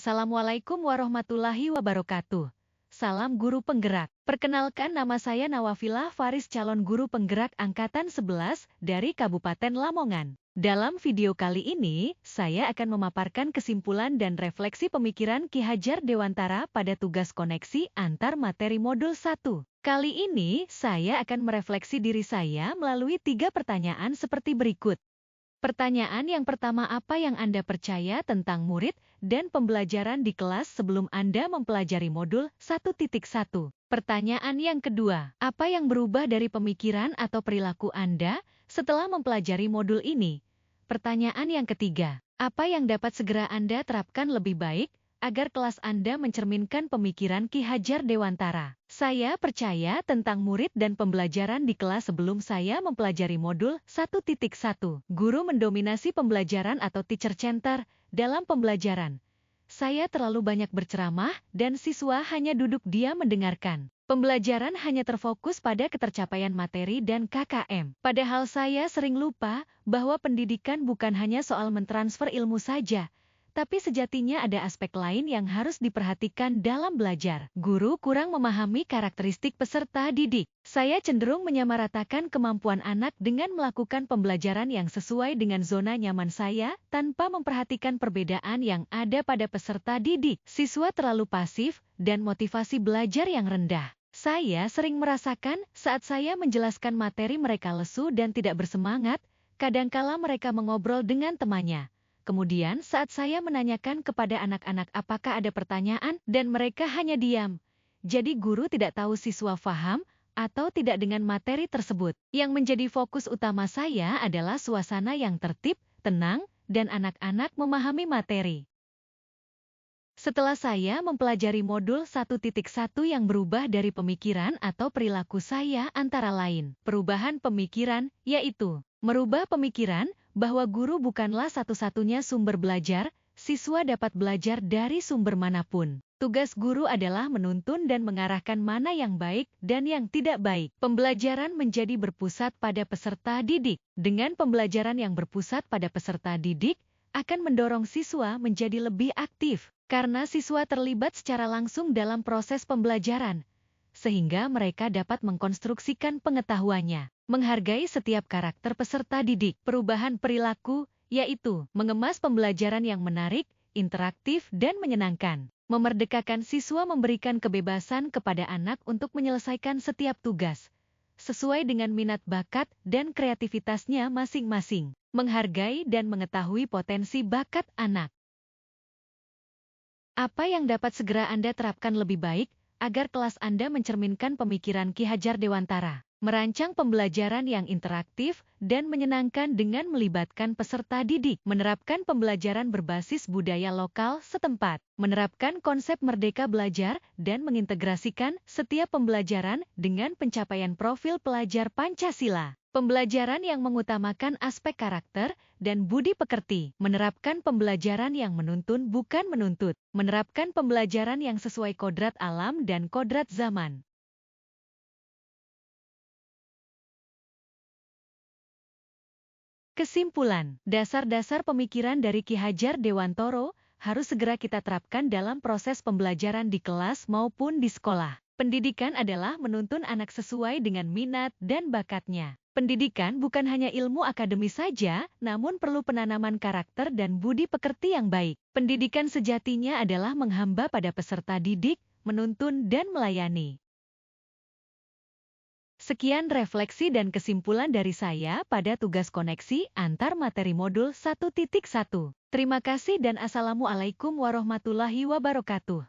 Assalamualaikum warahmatullahi wabarakatuh. Salam guru penggerak. Perkenalkan, nama saya Nawafilah Faris, calon guru penggerak angkatan 11 dari Kabupaten Lamongan. Dalam video kali ini, saya akan memaparkan kesimpulan dan refleksi pemikiran Ki Hajar Dewantara pada tugas koneksi antar materi modul 1. Kali ini, saya akan merefleksi diri saya melalui 3 pertanyaan seperti berikut. Pertanyaan yang pertama, apa yang Anda percaya tentang murid dan pembelajaran di kelas sebelum Anda mempelajari modul 1.1? Pertanyaan yang kedua, apa yang berubah dari pemikiran atau perilaku Anda setelah mempelajari modul ini? Pertanyaan yang ketiga, apa yang dapat segera Anda terapkan lebih baik agar kelas Anda mencerminkan pemikiran Ki Hajar Dewantara? Saya percaya tentang murid dan pembelajaran di kelas sebelum saya mempelajari modul 1.1. Guru mendominasi pembelajaran atau teacher center dalam pembelajaran. Saya terlalu banyak berceramah dan siswa hanya duduk diam mendengarkan. Pembelajaran hanya terfokus pada ketercapaian materi dan KKM. Padahal saya sering lupa bahwa pendidikan bukan hanya soal mentransfer ilmu saja, tapi sejatinya ada aspek lain yang harus diperhatikan dalam belajar. Guru kurang memahami karakteristik peserta didik. Saya cenderung menyamaratakan kemampuan anak dengan melakukan pembelajaran yang sesuai dengan zona nyaman saya, tanpa memperhatikan perbedaan yang ada pada peserta didik. Siswa terlalu pasif, dan motivasi belajar yang rendah. Saya sering merasakan saat saya menjelaskan materi mereka lesu dan tidak bersemangat, kadangkala mereka mengobrol dengan temannya. Kemudian saat saya menanyakan kepada anak-anak apakah ada pertanyaan, dan mereka hanya diam. Jadi guru tidak tahu siswa paham atau tidak dengan materi tersebut. Yang menjadi fokus utama saya adalah suasana yang tertib, tenang, dan anak-anak memahami materi. Setelah saya mempelajari modul 1.1 yang berubah dari pemikiran atau perilaku saya antara lain. Perubahan pemikiran, yaitu merubah pemikiran bahwa guru bukanlah satu-satunya sumber belajar, siswa dapat belajar dari sumber manapun. Tugas guru adalah menuntun dan mengarahkan mana yang baik dan yang tidak baik. Pembelajaran menjadi berpusat pada peserta didik. Dengan pembelajaran yang berpusat pada peserta didik, akan mendorong siswa menjadi lebih aktif, karena siswa terlibat secara langsung dalam proses pembelajaran, sehingga mereka dapat mengkonstruksikan pengetahuannya. Menghargai setiap karakter peserta didik. Perubahan perilaku, yaitu mengemas pembelajaran yang menarik, interaktif, dan menyenangkan. Memerdekakan siswa, memberikan kebebasan kepada anak untuk menyelesaikan setiap tugas sesuai dengan minat bakat dan kreativitasnya masing-masing. Menghargai dan mengetahui potensi bakat anak. Apa yang dapat segera Anda terapkan lebih baik agar kelas Anda mencerminkan pemikiran Ki Hajar Dewantara? Merancang pembelajaran yang interaktif dan menyenangkan dengan melibatkan peserta didik. Menerapkan pembelajaran berbasis budaya lokal setempat. Menerapkan konsep merdeka belajar dan mengintegrasikan setiap pembelajaran dengan pencapaian profil pelajar Pancasila. Pembelajaran yang mengutamakan aspek karakter dan budi pekerti. Menerapkan pembelajaran yang menuntun bukan menuntut. Menerapkan pembelajaran yang sesuai kodrat alam dan kodrat zaman. Kesimpulan, dasar-dasar pemikiran dari Ki Hajar Dewantara harus segera kita terapkan dalam proses pembelajaran di kelas maupun di sekolah. Pendidikan adalah menuntun anak sesuai dengan minat dan bakatnya. Pendidikan bukan hanya ilmu akademis saja, namun perlu penanaman karakter dan budi pekerti yang baik. Pendidikan sejatinya adalah menghamba pada peserta didik, menuntun dan melayani. Sekian refleksi dan kesimpulan dari saya pada tugas koneksi antar materi modul 1.1. Terima kasih dan Assalamualaikum warahmatullahi wabarakatuh.